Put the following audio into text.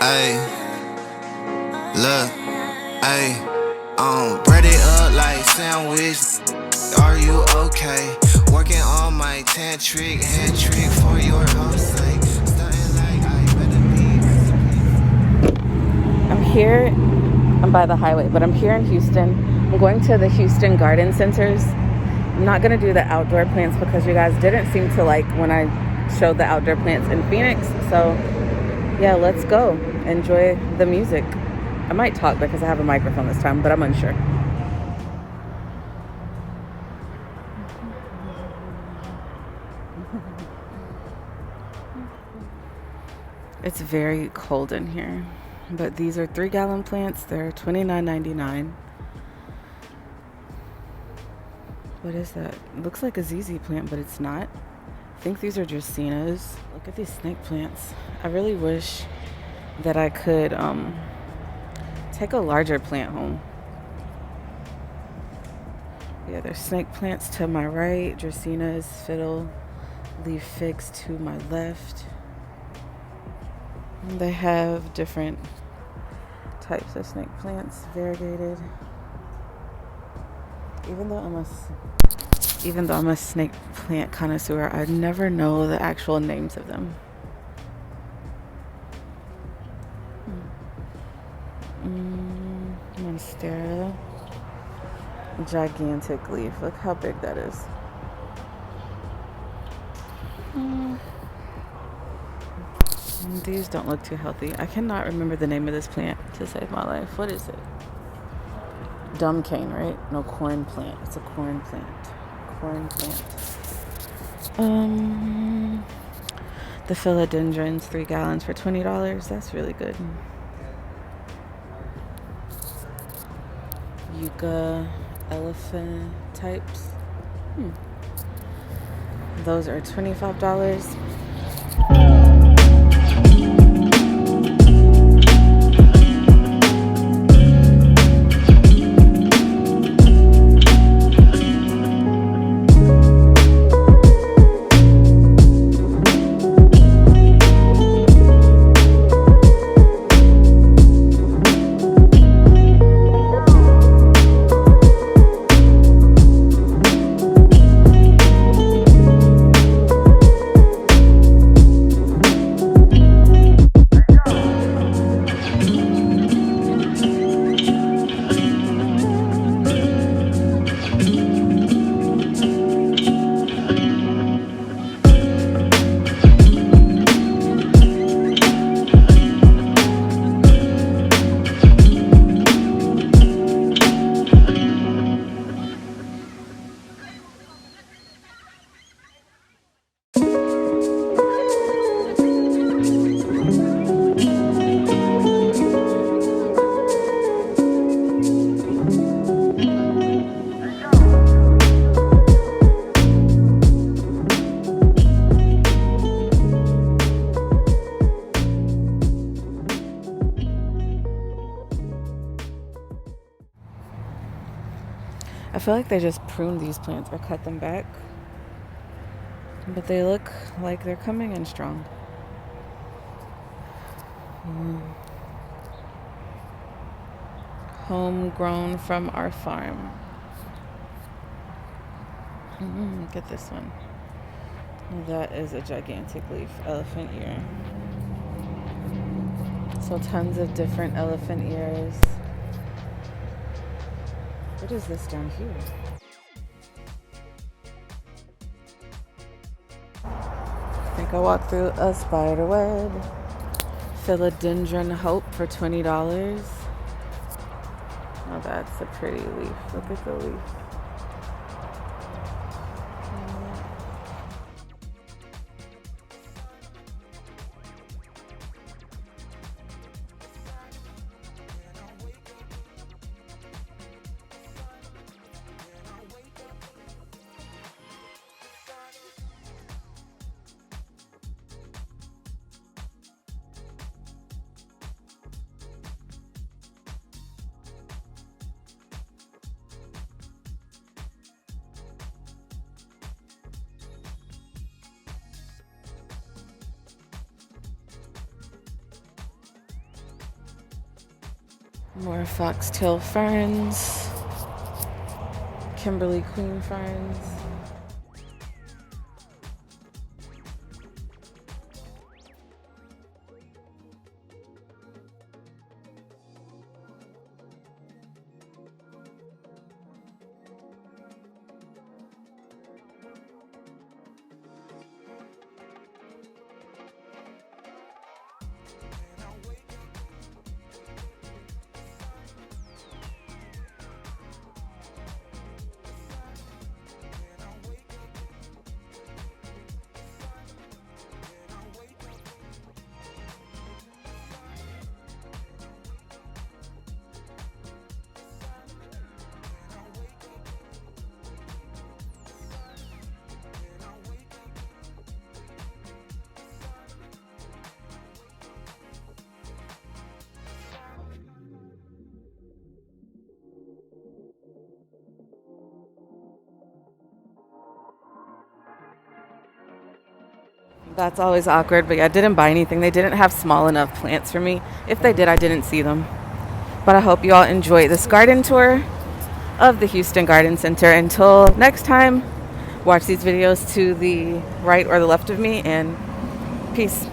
Ayy, look, ayy, bread it up like sandwich. Are you okay? Working on my hand trick for your house sake. Stunting like I better be. I'm by the highway, but I'm here in Houston. I'm going to the Houston Garden Centers. I'm not going to do the outdoor plants because you guys didn't seem to like when I showed the outdoor plants in Phoenix. So yeah, let's go. Enjoy the music. I might talk because I have a microphone this time, but I'm unsure. It's very cold in here, but these are 3-gallon plants. They're $29.99. What is that? It looks like a ZZ plant, but it's not. I think these are Dracaenas. Look at these snake plants. I really wish that I could take a larger plant home. Yeah, there's snake plants to my right, Dracaenas, fiddle, leaf figs to my left. And they have different types of snake plants, variegated. Even though I'm a snake plant connoisseur, I never know the actual names of them. Monstera. Gigantic leaf. Look how big that is. These don't look too healthy. I cannot remember the name of this plant to save my life. What is it? Dumb cane, right? No, corn plant. It's a corn plant. The Philodendrons, 3 gallons for $20. That's really good. Yucca, elephant types. Those are $25. I feel like they just pruned these plants or cut them back. But they look like they're coming in strong. Homegrown from our farm. Look at this one. That is a gigantic leaf, elephant ear. So tons of different elephant ears. What is this down here? I think I walked through a spider web. Philodendron Hope for $20. Oh, that's a pretty leaf. Look at the leaf. More foxtail ferns. Kimberly queen ferns. That's always awkward, but yeah, I didn't buy anything. They didn't have small enough plants for me. If they did, I didn't see them. But I hope you all enjoy this garden tour of the Houston Garden Center. Until next time, watch these videos to the right or the left of me, and peace.